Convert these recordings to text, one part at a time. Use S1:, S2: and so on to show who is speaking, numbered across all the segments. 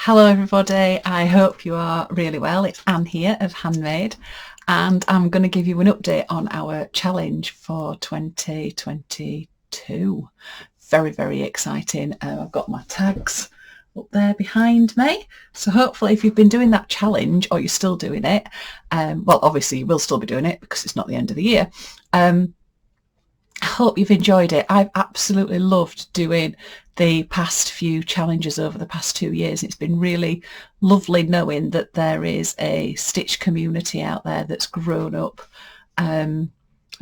S1: Hello everybody, I hope you are really well. It's Anne here of Handmade and I'm going to give you an update on our challenge for 2022. Very exciting. I've got my tags up there behind me, so hopefully if you've been doing that challenge or you're still doing it, well obviously you will still be doing it because it's not the end of the year. I hope you've enjoyed it. I've absolutely loved doing the past few challenges over the past 2 years. It's been really lovely knowing that there is a stitch community out there that's grown up and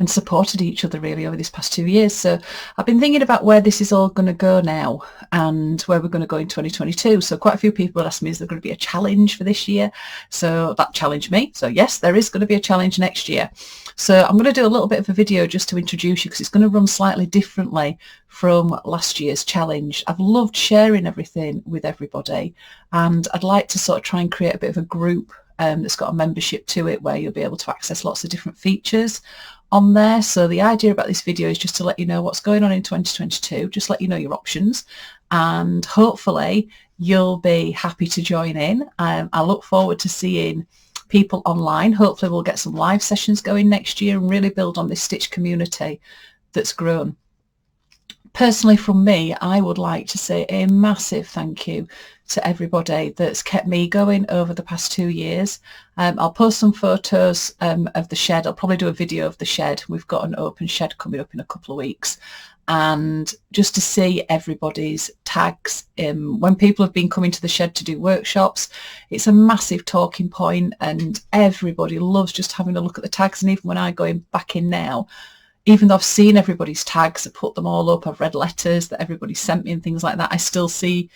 S1: supported each other really over these past 2 years. So I've been thinking about where this is all going to go now and where we're going to go in 2022. So quite a few people asked me, is there going to be a challenge for this year? So that challenged me. So yes, there is going to be a challenge next year. So I'm going to do a little bit of a video just to introduce you because it's going to run slightly differently from last year's challenge. I've loved sharing everything with everybody and I'd like to sort of try and create a bit of a group that's got a membership to it where you'll be able to access lots of different features on there. So the idea about this video is just to let you know what's going on in 2022, just let you know your options, and hopefully you'll be happy to join in. I look forward to seeing people online. Hopefully we'll get some live sessions going next year and really build on this stitch community that's grown. Personally, from me, I would like to say a massive thank you to everybody that's kept me going over the past 2 years. I'll post some photos of the shed. I'll probably do a video of the shed. We've got an open shed coming up in a couple of weeks. And just to see everybody's tags, when people have been coming to the shed to do workshops, it's a massive talking point and everybody loves just having a look at the tags. And even when I go back in now, even though I've seen everybody's tags, I put them all up, I've read letters that everybody sent me and things like that, I still see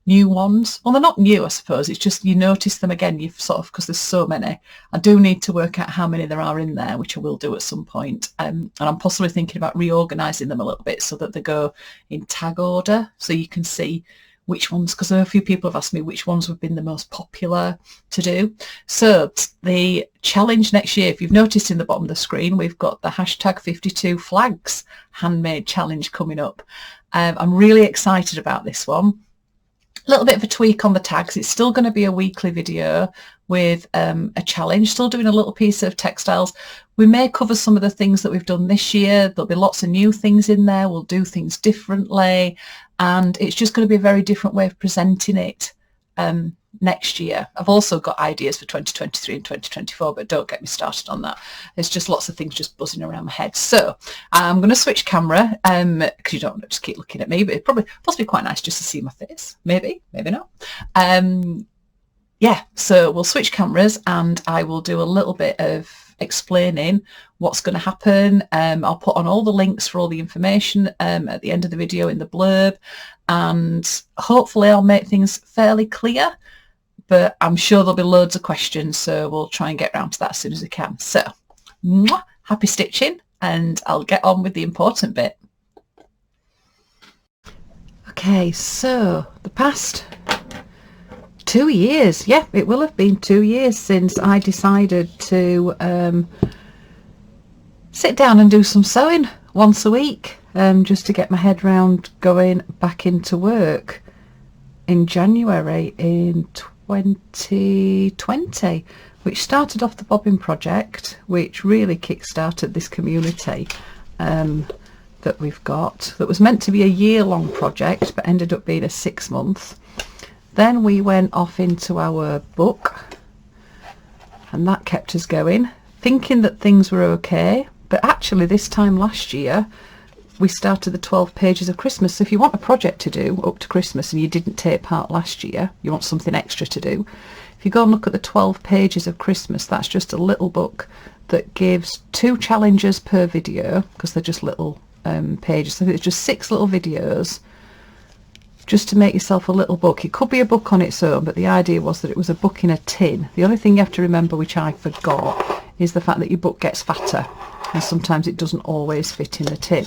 S1: new ones. Well, they're not new, I suppose. It's just you notice them again. You've sort of, because there's so many. I do need to work out how many there are in there, which I will do at some point. And I'm possibly thinking about reorganising them a little bit so that they go in tag order, so you can see which ones, because a few people have asked me which ones have been the most popular to do. So the challenge next year, if you've noticed in the bottom of the screen, we've got the hashtag 52 flags handmade challenge coming up. I'm really excited about this one. A little bit of a tweak on the tags. It's still going to be a weekly video with a challenge, still doing a little piece of textiles. We may cover some of the things that we've done this year. There'll be lots of new things in there. We'll do things differently. And it's just going to be a very different way of presenting it next year. I've also got ideas for 2023 and 2024, but don't get me started on that. There's just lots of things just buzzing around my head. So I'm going to switch camera because you don't want to just keep looking at me, but it probably possibly quite nice just to see my face. Maybe not. Yeah, so we'll switch cameras and I will do a little bit of explaining what's going to happen. I'll put on all the links for all the information at the end of the video in the blurb, and hopefully I'll make things fairly clear, but I'm sure there'll be loads of questions, so we'll try and get around to that as soon as we can. So happy stitching, and I'll get on with the important bit. Okay, so the past 2 years, yeah, it will have been 2 years since I decided to sit down and do some sewing once a week, just to get my head round going back into work in January in 2020, which started off the Bobbin project, which really kick-started this community that we've got, that was meant to be a year-long project but ended up being a 6-month. Then we went off into our book and that kept us going, thinking that things were okay. But actually this time last year, we started the 12 pages of Christmas. So if you want a project to do up to Christmas and you didn't take part last year, you want something extra to do, if you go and look at the 12 pages of Christmas, that's just a little book that gives 2 challenges per video, because they're just little pages. So it's just 6 little videos, just to make yourself a little book. It could be a book on its own, but the idea was that it was a book in a tin. The only thing you have to remember, which I forgot, is the fact that your book gets fatter and sometimes it doesn't always fit in the tin.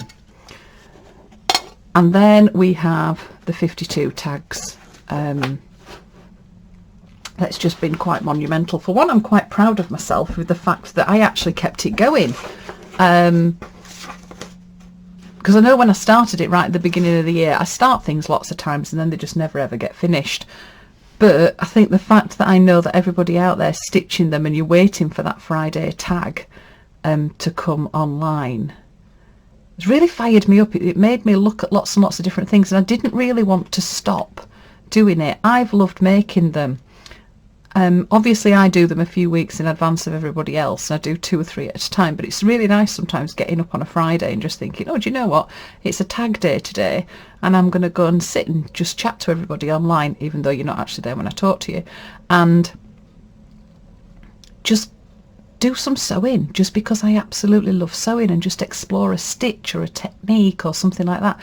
S1: And then we have the 52 tags. That's just been quite monumental. For one, I'm quite proud of myself with the fact that I actually kept it going. Because I know when I started it right at the beginning of the year, I start things lots of times and then they just never ever get finished. But I think the fact that I know that everybody out there stitching them and you're waiting for that Friday tag to come online, it's really fired me up. It made me look at lots and lots of different things, and I didn't really want to stop doing it. I've loved making them. Obviously I do them a few weeks in advance of everybody else, and I do 2 or 3 at a time, but it's really nice sometimes getting up on a Friday and just thinking, oh, do you know what, it's a tag day today, and I'm going to go and sit and just chat to everybody online, even though you're not actually there when I talk to you, and just do some sewing, just because I absolutely love sewing, and just explore a stitch or a technique or something like that.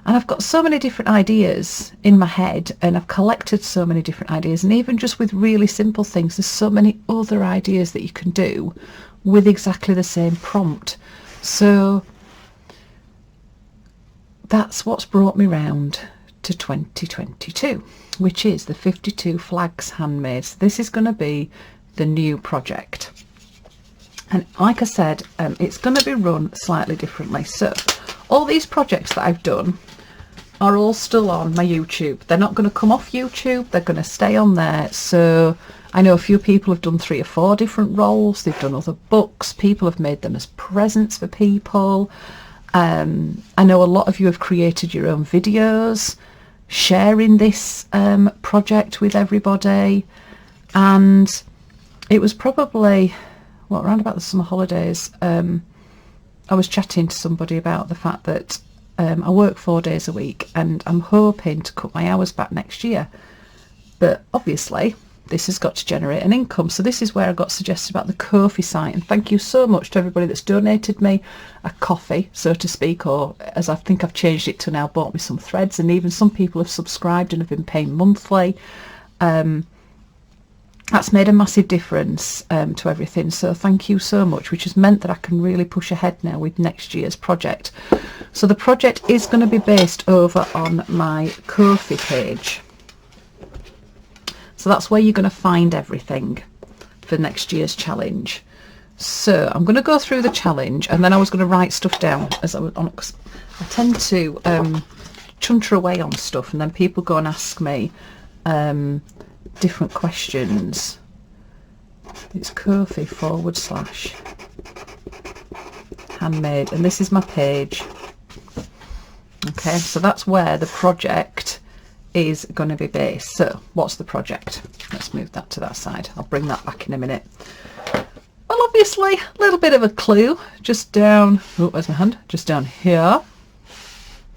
S1: And I've got so many different ideas in my head, and I've collected so many different ideas, and even just with really simple things, there's so many other ideas that you can do with exactly the same prompt. So that's what's brought me round to 2022, which is the 52 flags handmade. So this is going to be the new project, and like I said, it's going to be run slightly differently. So all these projects that I've done are all still on my YouTube. They're not going to come off YouTube, they're going to stay on there. So I know a few people have done 3 or 4 different roles, they've done other books, people have made them as presents for people. I know a lot of you have created your own videos sharing this project with everybody, and it was probably, well, around about the summer holidays, I was chatting to somebody about the fact that I work 4 days a week, and I'm hoping to cut my hours back next year. But obviously this has got to generate an income. So this is where I got suggested about the Ko-fi site, and thank you so much to everybody that's donated me a coffee, so to speak, or as I think I've changed it to now, bought me some threads, and even some people have subscribed and have been paying monthly. That's made a massive difference to everything, so thank you so much, which has meant that I can really push ahead now with next year's project. So the project is going to be based over on my Ko-fi page, so that's where you're going to find everything for next year's challenge. So I'm going to go through the challenge, and then I was going to write stuff down as I was on, 'cause I tend to chunter away on stuff, and then people go and ask me different questions. It's Ko-fi / handmade, and this is my page. Okay, so that's where the project is going to be based. So what's the project? Let's move that to that side. I'll bring that back in a minute. Well, obviously a little bit of a clue just down, oh, where's my hand, just down here.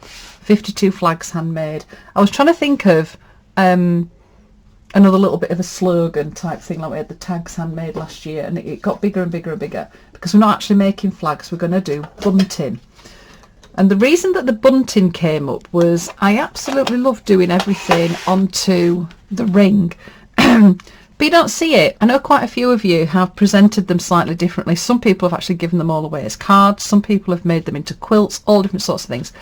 S1: 52 flags handmade. I was trying to think of another little bit of a slogan type thing, like we had the tags handmade last year, and it got bigger and bigger and bigger, because we're not actually making flags, we're going to do bunting. And the reason that the bunting came up was I absolutely love doing everything onto the ring. But you don't see it. I know quite a few of you have presented them slightly differently. Some people have actually given them all away as cards, some people have made them into quilts, all different sorts of things.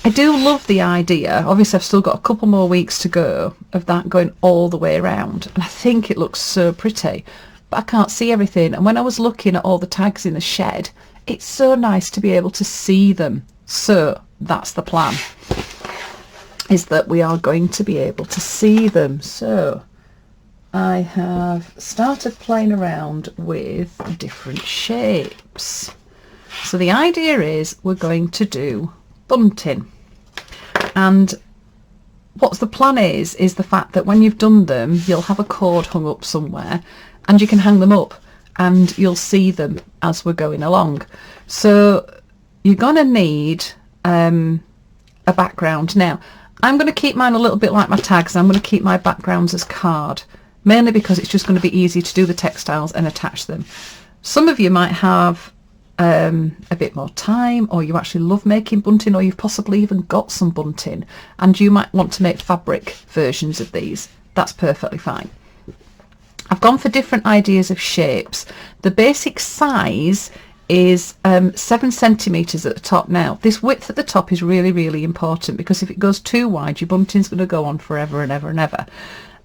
S1: I do love the idea. Obviously I've still got a couple more weeks to go of that going all the way around, and I think it looks so pretty, but I can't see everything. And when I was looking at all the tags in the shed, it's so nice to be able to see them. So that's the plan, is that we are going to be able to see them. So I have started playing around with different shapes. So the idea is we're going to do bunting, and what's the plan is the fact that when you've done them, you'll have a cord hung up somewhere, and you can hang them up, and you'll see them as we're going along. So you're going to need a background. Now I'm going to keep mine a little bit like my tags. I'm going to keep my backgrounds as card, mainly because it's just going to be easy to do the textiles and attach them. Some of you might have a bit more time, or you actually love making bunting, or you've possibly even got some bunting and you might want to make fabric versions of these. That's perfectly fine. I've gone for different ideas of shapes. The basic size is 7 centimeters at the top. Now this width at the top is really, really important, because if it goes too wide, your bunting's going to go on forever and ever and ever.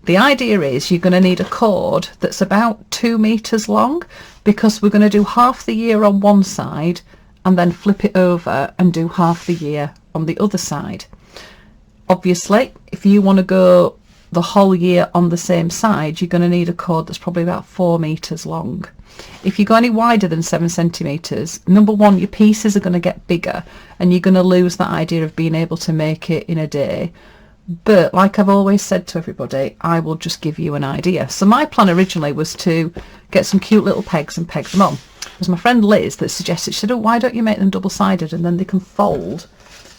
S1: The idea is you're going to need a cord that's about 2 meters long, because we're going to do half the year on one side and then flip it over and do half the year on the other side. Obviously, if you want to go the whole year on the same side, you're going to need a cord that's probably about 4 meters long. If you go any wider than 7 centimeters, number one, your pieces are going to get bigger and you're going to lose that idea of being able to make it in a day. But like I've always said to everybody, I will just give you an idea. So my plan originally was to get some cute little pegs and peg them on. It was my friend Liz that suggested, she said, oh, why don't you make them double-sided and then they can fold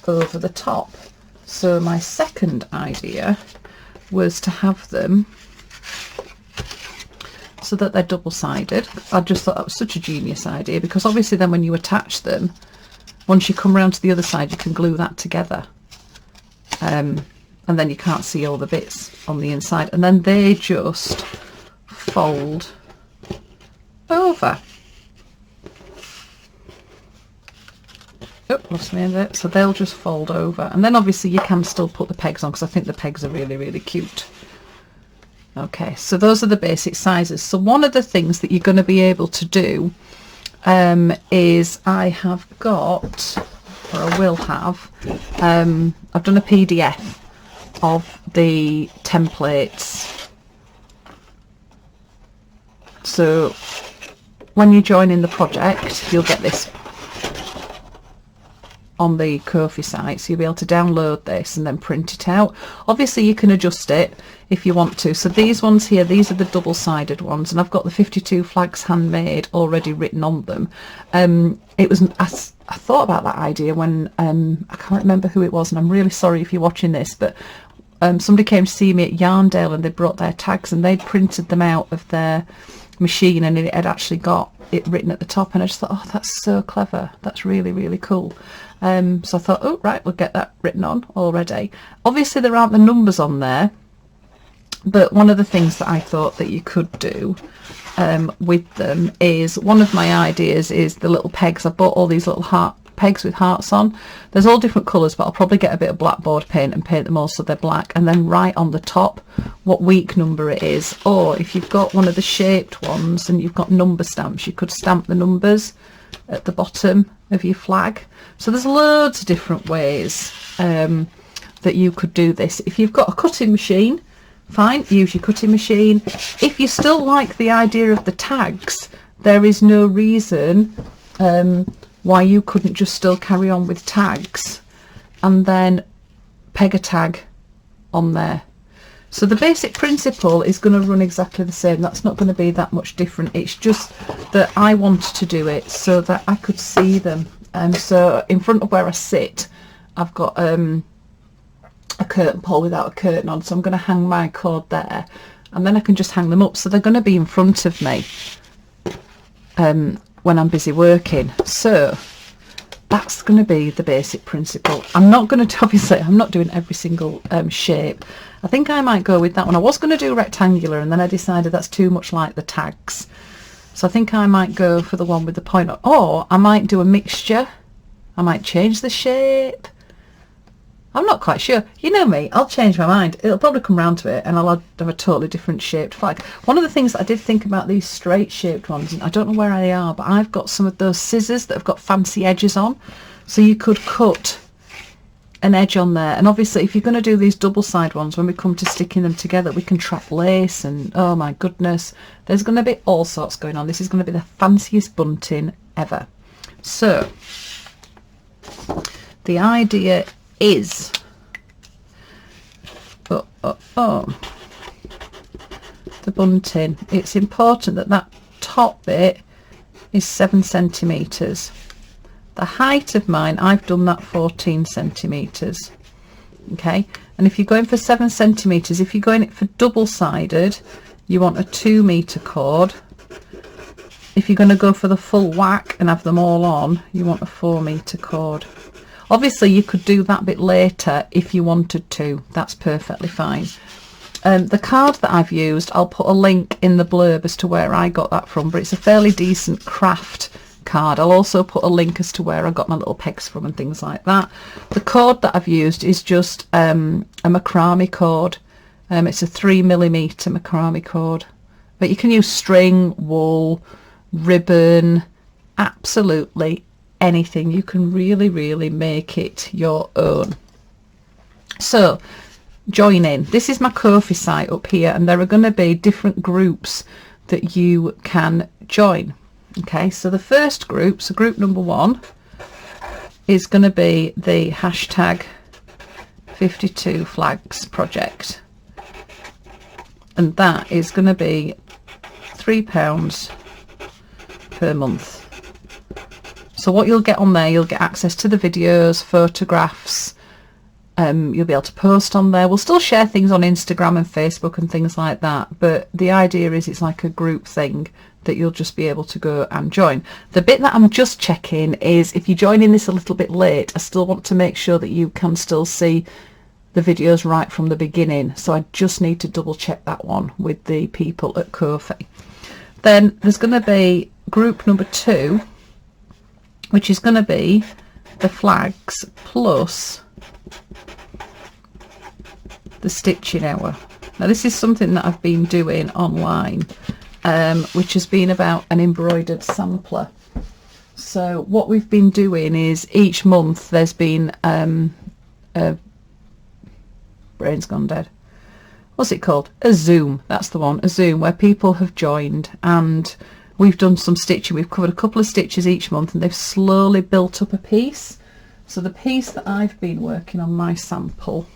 S1: over the top. So my second idea was to have them so that they're double-sided. I just thought that was such a genius idea, because obviously then when you attach them, once you come around to the other side, you can glue that together. And then you can't see all the bits on the inside, and then they just fold over. Oh, lost me in there. So they'll just fold over, and then obviously you can still put the pegs on, because I think the pegs are really, really cute. Okay, so those are the basic sizes. So one of the things that you're going to be able to do is I have got, or I will have, I've done a PDF of the templates. So when you join in the project, you'll get this on the Ko-fi site, so you'll be able to download this and then print it out. Obviously you can adjust it if you want to. So these ones here, these are the double-sided ones, and I've got the 52 flags handmade already written on them. It was I thought about that idea when I can't remember who it was, and I'm really sorry if you're watching this, but somebody came to see me at Yarndale and they brought their tags and they'd printed them out of their machine, and it had actually got it written at the top, and I just thought, oh, that's so clever, that's really, really cool. So I thought, oh right, we'll get that written on already. Obviously there aren't the numbers on there, but one of the things that I thought that you could do with them is, one of my ideas is the little pegs. I bought all these little heart pegs with hearts on. There's all different colours, but I'll probably get a bit of blackboard paint and paint them all so they're black, and then write on the top what week number it is. Or if you've got one of the shaped ones and you've got number stamps, you could stamp the numbers at the bottom of your flag. So there's loads of different ways that you could do this. If you've got a cutting machine, fine, use your cutting machine. If you still like the idea of the tags, there is no reason why you couldn't just still carry on with tags and then peg a tag on there. So the basic principle is going to run exactly the same. That's not going to be that much different. It's just that I wanted to do it so that I could see them. So in front of where I sit, I've got a curtain pole without a curtain on, so I'm going to hang my cord there, and then I can just hang them up, so they're going to be in front of me when I'm busy working. So that's going to be the basic principle. I'm not going to, obviously I'm not doing every single shape. I think I might go with that one. I was going to do rectangular, and then I decided that's too much like the tags, so I think I might go for the one with the point, or I might do a mixture. I might change the shape. I'm not quite sure. You know me, I'll change my mind. It'll probably come round to it and I'll have a totally different shaped flag. One of the things that I did think about these straight shaped ones, and I don't know where they are, but I've got some of those scissors that have got fancy edges on, so you could cut an edge on there. And obviously if you're going to do these double side ones, when we come to sticking them together, we can trap lace, and oh my goodness, there's going to be all sorts going on. This is going to be the fanciest bunting ever. So the idea is the bunting. It's important that that top bit is 7 centimeters. The height of mine, I've done that 14 centimeters. Okay, and if you're going for 7 centimeters, if you're going for double-sided, you want a 2 meter cord. If you're going to go for the full whack and have them all on, you want a 4 meter cord. Obviously you could do that bit later if you wanted to, that's perfectly fine. The card that I've used, I'll put a link in the blurb as to where I got that from, but it's a fairly decent craft card. I'll also put a link as to where I got my little pegs from and things like that. The cord that I've used is just a macrame cord. It's a 3mm macrame cord, but you can use string, wool, ribbon, absolutely anything. You can really make it your own. So join in. This is my Ko-fi site up here, and there are going to be different groups that you can join. Okay, so the first group, so group number 1, is going to be the hashtag 52 flags project, and that is going to be £3 per month. So what you'll get on there, you'll get access to the videos, photographs, you'll be able to post on there. We'll still share things on Instagram and Facebook and things like that, but the idea is it's like a group thing that you'll just be able to go and join. The bit that I'm just checking is if you're joining this a little bit late, I still want to make sure that you can still see the videos right from the beginning, so I just need to double check that one with the people at Ko-fi. Then there's going to be group number 2, which is going to be the flags plus the stitching hour. Now this is something that I've been doing online, which has been about an embroidered sampler. So what we've been doing is each month there's been brain's gone dead, what's it called, a Zoom, that's the one, a Zoom, where people have joined and we've done some stitching. We've covered a couple of stitches each month and they've slowly built up a piece. So the piece that I've been working on, my sample,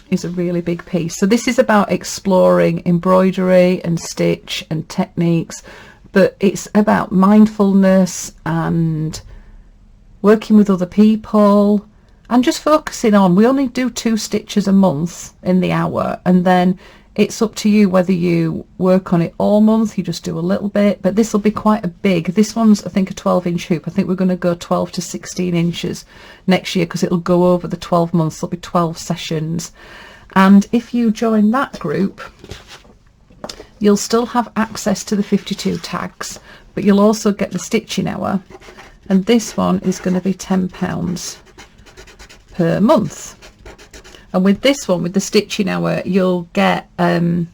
S1: is a really big piece. So this is about exploring embroidery and stitch and techniques, but it's about mindfulness and working with other people and just focusing on, we only do 2 stitches a month in the hour, and then it's up to you whether you work on it all month, you just do a little bit, but this will be quite a big, this one's I think a 12-inch hoop. I think we're going to go 12 to 16 inches next year because it'll go over the 12 months, there'll be 12 sessions. And if you join that group, you'll still have access to the 52 tags, but you'll also get the stitching hour, and this one is going to be £10 per month. And with this one, with the stitching hour, you'll get there'll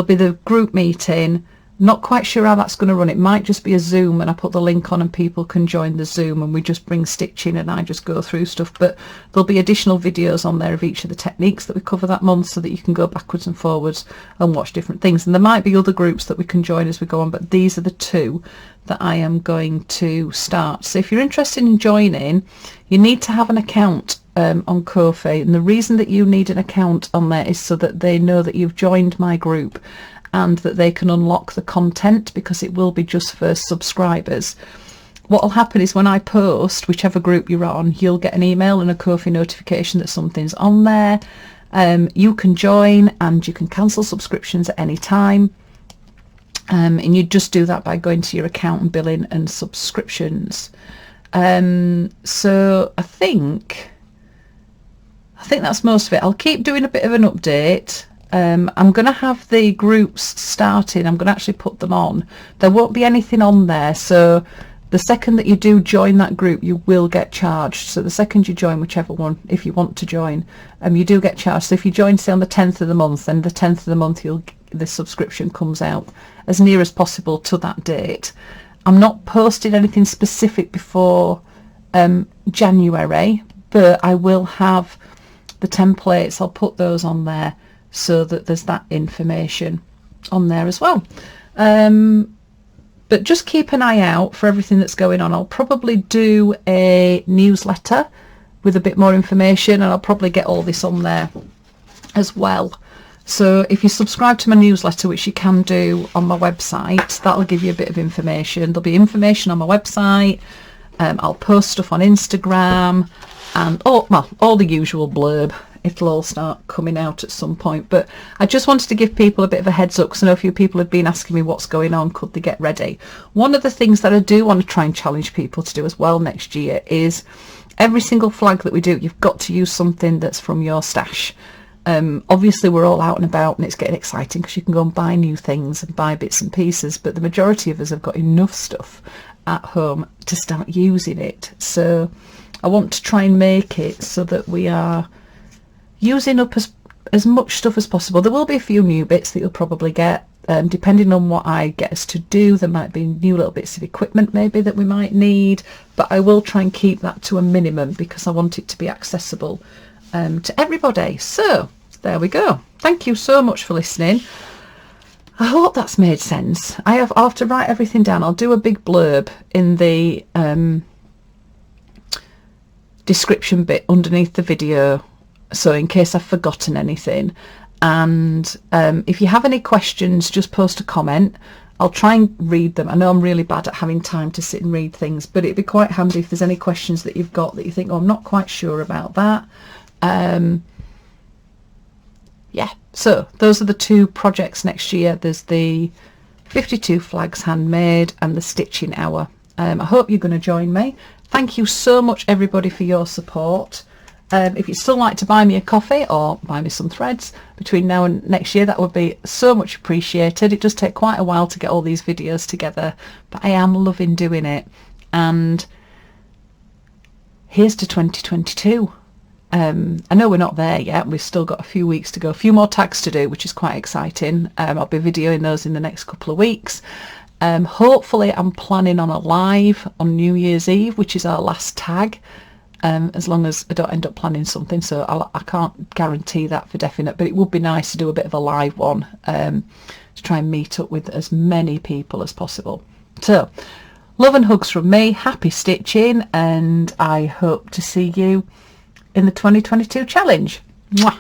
S1: be the group meeting. Not quite sure how that's going to run. It might just be a Zoom and I put the link on and people can join the Zoom and we just bring stitching and I just go through stuff, but there'll be additional videos on there of each of the techniques that we cover that month so that you can go backwards and forwards and watch different things. And there might be other groups that we can join as we go on, but these are the 2 that I am going to start. So if you're interested in joining, you need to have an account on Ko-fi, and the reason that you need an account on there is so that they know that you've joined my group and that they can unlock the content, because it will be just for subscribers. What will happen is when I post, whichever group you're on, you'll get an email and a Ko-fi notification that something's on there. You can join and you can cancel subscriptions at any time, and you just do that by going to your account and billing and subscriptions. So I think that's most of it. I'll keep doing a bit of an update. I'm going to have the groups starting. I'm going to actually put them on. There won't be anything on there, so the second that you do join that group you will get charged. So the second you join, whichever one, if you want to join, you do get charged. So if you join say on the 10th of the month, then the 10th of the month the subscription comes out as near as possible to that date. I'm not posting anything specific before January, but I will have the templates. I'll put those on there so that there's that information on there as well. But just keep an eye out for everything that's going on. I'll probably do a newsletter with a bit more information, and I'll probably get all this on there as well. So if you subscribe to my newsletter, which you can do on my website, that'll give you a bit of information. There'll be information on my website. I'll post stuff on Instagram and all the usual blurb. It'll all start coming out at some point, but I just wanted to give people a bit of a heads up because I know a few people have been asking me what's going on, could they get ready. One of the things that I do want to try and challenge people to do as well next year is every single flag that we do, you've got to use something that's from your stash. Obviously we're all out and about and it's getting exciting because you can go and buy new things and buy bits and pieces, but the majority of us have got enough stuff at home to start using it. So I want to try and make it so that we are using up as much stuff as possible. There will be a few new bits that you'll probably get, depending on what I get us to do. There might be new little bits of equipment maybe that we might need, but I will try and keep that to a minimum because I want it to be accessible to everybody. So there we go. Thank you so much for listening. I hope that's made sense. I'll have to write everything down. I'll do a big blurb in the description bit underneath the video, so in case I've forgotten anything. And if you have any questions, just post a comment. I'll try and read them. I know I'm really bad at having time to sit and read things, but it'd be quite handy if there's any questions that you've got that you think, oh, I'm not quite sure about that. Yeah, so those are the 2 projects next year. There's the 52 flags handmade and the stitching hour. I hope you're going to join me. Thank you so much, everybody, for your support. If you'd still like to buy me a coffee or buy me some threads between now and next year, that would be so much appreciated. It does take quite a while to get all these videos together, but I am loving doing it. And here's to 2022. I know we're not there yet. We've still got a few weeks to go, a few more tags to do, which is quite exciting. I'll be videoing those in the next couple of weeks. Hopefully I'm planning on a live on New Year's Eve, which is our last tag. As long as I don't end up planning something, so I can't guarantee that for definite, but it would be nice to do a bit of a live one to try and meet up with as many people as possible. So love and hugs from me, happy stitching, and I hope to see you in the 2022 challenge. Mwah.